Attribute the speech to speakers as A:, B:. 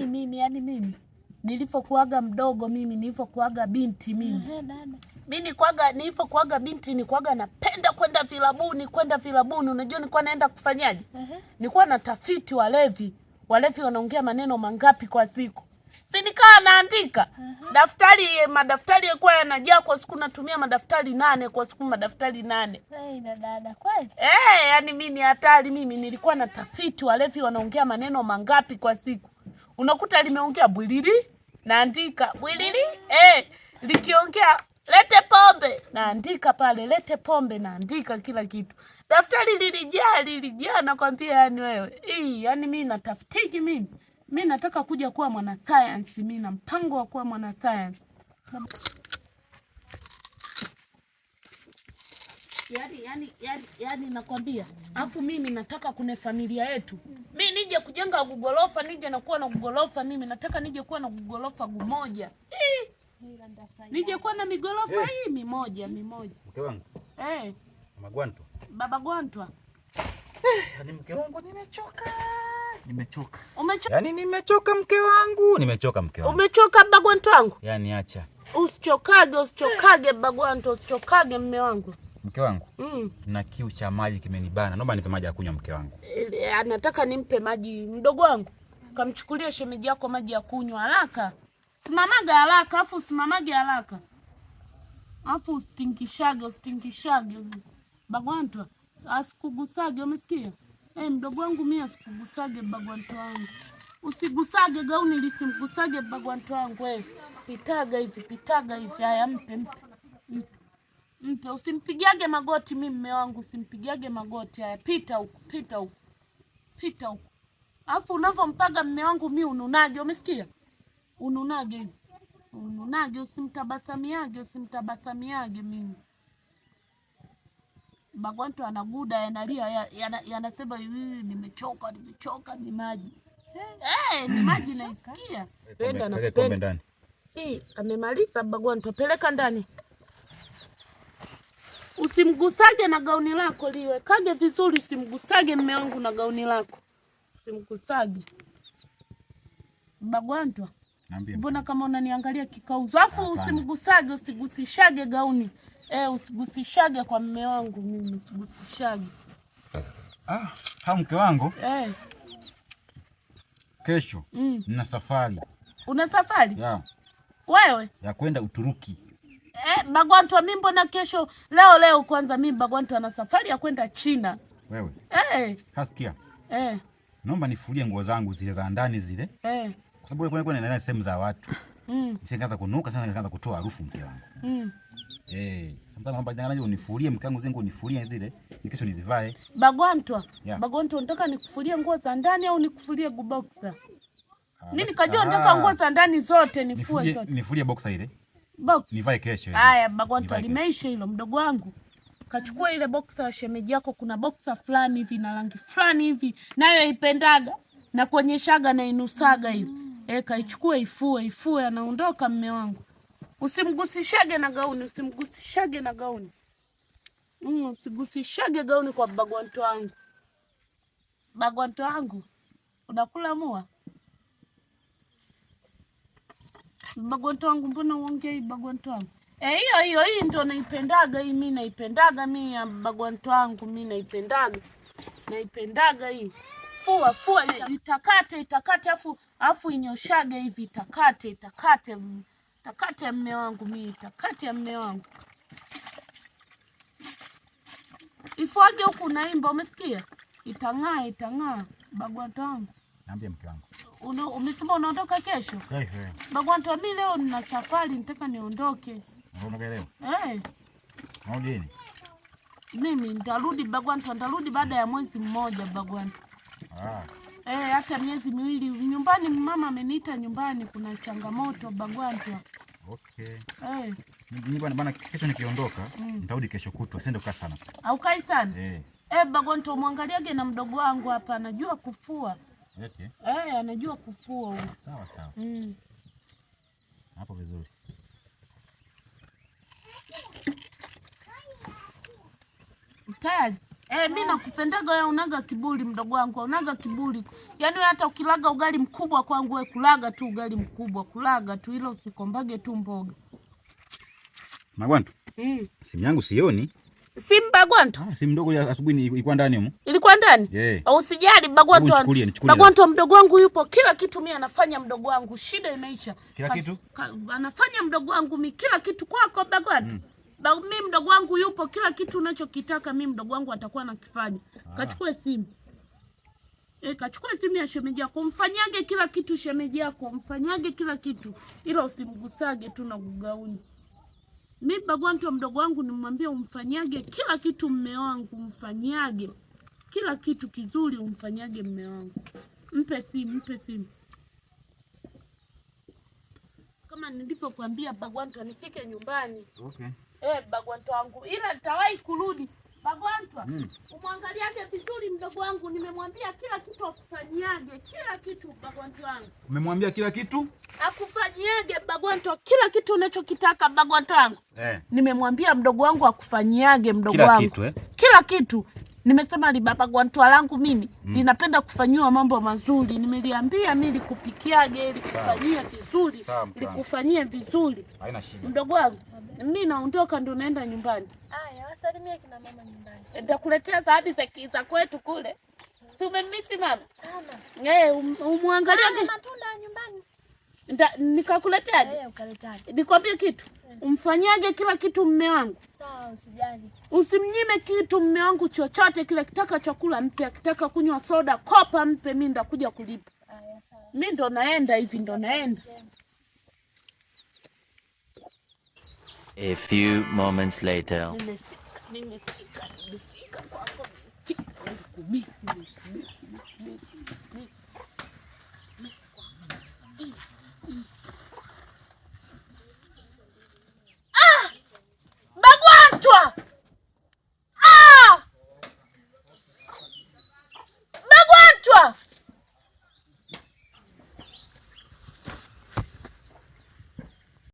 A: mimi nilipokuaga mdogo nilipokuaga binti nilipokuaga binti nilikuaga napenda kwenda vilabuni. Unajua nilikuwa naenda kufanyaje? Nilikuwa natafiti walevi wanaongea maneno mangapi kwa siku. Si nikawa naandika. Madaftari yalikuwa yanajaa kwa siku, natumia madaftari 8 kwa siku, madaftari 8.
B: Dada kweli?
A: Yani mimi hatari, nilikuwa natafiti walevi wanaongea maneno mangapi kwa siku. Unakuta limeongea bwilili, naandika bwilili, likiongea lete pombe, naandika pale lete pombe, naandika kila kitu. Daftari lilijaa nakwambia yani wewe. Yani mimi natafutiji mimi nataka kuja kuwa mwana science, mimi na mpango wa kuwa mwana science. Yani nakwambia. Alafu mimi nataka kuna familia yetu. Mimi nije kujenga gugorofa, nije na kuwa na gugorofa, mimi nataka nije kuwa na gugorofa moja. Nije kuwa na migorofa hii mimoja.
C: Mke wangu. Mama Gwanto.
A: Baba Gwanto.
C: Yani mke wangu nimechoka.
A: Umechoka?
C: Yani nimechoka mke wangu.
A: Umechoka Baba Gwanto wangu?
C: Yani acha.
A: Usichokage Baba Gwanto, usichokage mme wangu.
C: Mke wangu. Na kiu cha maji kimenibana. Naomba nipe maji ya kunywa mke wangu.
A: Anataka nimpe maji mdogo wangu. Kamchukulie shemeji yako maji ya kunywa haraka. Simamage haraka. Afu usitinkishage. Bagwanto, asikugusage, umesikia? Mdogo wangu mimi asikugusage Bagwanto wangu. Usigusage gauni lisimgusage Bagwanto wangu Pitaga hivi. Haya mpe. Usimpigiage magoti mimi mme wangu, usimpigiage magoti. Haya pita huko. Afu unavompaga mme wangu mimi ununage, umesikia? Ununage, usimtabasamiage mimi. Bagwanto anaguda, analia, yanasema nimechoka ni maji. Ni maji naisikia.
C: Penda na kupenda ndani.
A: Amemaliza Bagwanto, peleka ndani. Usimgusage na gauni lako liwe. Kage vizuri, usimgusage mme wangu na gauni lako. Usimgusage. Bagwanto. Mbona kama unaniangalia kikauzu? Afu usigusishage gauni. Usigusishage kwa mme wangu mimi, usigusishage.
C: Mke wangu. Kesho nina safari.
A: Una safari?
C: Ya.
A: Wewe?
C: Ya kwenda Uturuki.
A: Bagwanto mimi mbona kesho leo kwanza mimi Bagwanto ana safari ya kwenda China.
C: Wewe? Hasikia. Naomba nifulie nguo zangu zile za ndani zile. Kwa sababu kuna nenda sehemu za watu. Nisianza kunuka sana, nikaanza kutoa harufu mke wangu. Sometimes naomba jangalaje unifulie mke wangu, zengu unifulie zile, kesho nizivae.
A: Bagwanto. Bagwanto unataka nikufulie nguo za ndani au nikufulie boxer? Mimi nikajua nataka nguo za ndani zote nifue zote.
C: Nifulie boxer ile. Nivae kesho.
A: Haya Bagwanto, limeisha hilo mdogo wangu. Kachukua ile boxer ya shemeji yako, kuna boxer fulani hivi na rangi fulani hivi, nayo ipendaga na kuonyeshaga na inusaga hivi. Kaichukue ifue, anaondoka mme wangu. Usimgusishage na gauni, usigusishage gauni kwa Bagwanto wangu. Bagwanto wangu, unakula mua? Bagwanto wangu, mbona uongei Bagwanto wangu? Hii ndo naipendaga hii, mimi naipendaga mimi ya Bagwanto wangu, mimi naipendaga hii. Fua itakate afu inyoshage hivi, itakate mme wangu mimi, itakate mme wangu. Ifuage huku naimba, umesikia? Itang'aa Bagwanto wangu.
C: Niambie mke wangu.
A: Umesema unaondoka kesho? Bagwanto, mimi leo nina safari, nataka niondoke.
C: Unaondoka leo? Unarudi lini?
A: Mimi nitarudi Bagwanto, nitarudi baada ya mwezi mmoja Bagwanto. Hata miezi miwili nyumbani, mama ameniita nyumbani, kuna changamoto Bagwanto.
C: Okay. Mimi bwana kesho nikiondoka, nitarudi kesho kutwa, siende kukaa sana.
A: Haukai sana? Bagwanto, muangaliage na mdogo wangu hapa, anajua kufua. Anajua kufua huyo.
C: Sawa. Hapo vizuri.
A: Tayari. Mimi nakupendaga wewe, unaga kiburi mdogo wangu, unaga kiburi. Yaani hata ukilaga ugali mkubwa kwangu wewe kulaga tu ugali mkubwa, kulaga tu ila usikombage tu mboga.
C: Magwanto. Simu yangu sioni.
A: Simu Bagwanto?
C: Simu ndogo ya asubuhi ilikuwa ndani huko.
A: Ilikuwa ndani?
C: Yeah.
A: Usijali Bagwanto. Bagwanto mdogo wangu yupo, kila kitu mimi anafanya mdogo wangu, shida imeisha.
C: Kila kitu?
A: Anafanya mdogo wangu mimi kila kitu kwako Bagwanto. Mimi mdogo wangu yupo, kila kitu unachokitaka mimi mdogo wangu atakuwa anakifanya. Kachukue simu. Kachukue simu ya shemeji yako, mfanyage kila kitu shemeji yako, mfanyage kila kitu. Ila usimgusage tu na kugauni. Mimi Bagwanto mdogo wangu nimwambie umfanyage kila kitu mme wangu, mfanyage. Kila kitu kizuri umfanyage mme wangu. Mpe simu. Kama nilivyokuambia Bagwanto nifike nyumbani.
C: Okay.
A: Bagwanto wangu. Ila nitawahi kurudi. Bagwanto, umwangaliage vizuri mdogo wangu, nimemwambia kila kitu akufanyiage, kila kitu Bagwanto wangu.
C: Umemwambia kila kitu?
A: Akufanyiage Bagwanto, kila kitu unachokitaka Bagwanto wangu. Nimemwambia mdogo wangu akufanyiage mdogo wangu. Kila kitu Kila kitu. Nimesema Bagwanto langu mimi linapenda kufanyiwa mambo mazuri. Nimeliambia mimi likupikiage ili kufanyia vizuri, likufanyie vizuri.
C: Haina shida.
A: Mdogo wangu, mimi naondoka ndio naenda nyumbani.
B: Aya, wasalimie kina mama nyumbani.
A: Nitakuletea zawadi za kwetu kule. Si umemisi mama?
B: Sana.
A: Umwangalie
B: matunda nyumbani.
A: Nikakuletea.
B: Ukaletaje?
A: Nikwambie kitu. Umfanyaje kila kitu mme wangu.
B: Sawa, usijali.
A: Usimnyime kitu mme wangu chochote kile, kitaka chakula mpe, akitaka kunywa soda kopa mpe, mimi ndakuja kulipa.
B: Aya, sawa.
A: Mimi ndo naenda hivi, ndo naenda.
D: A few moments later.
A: Nimefika kwako.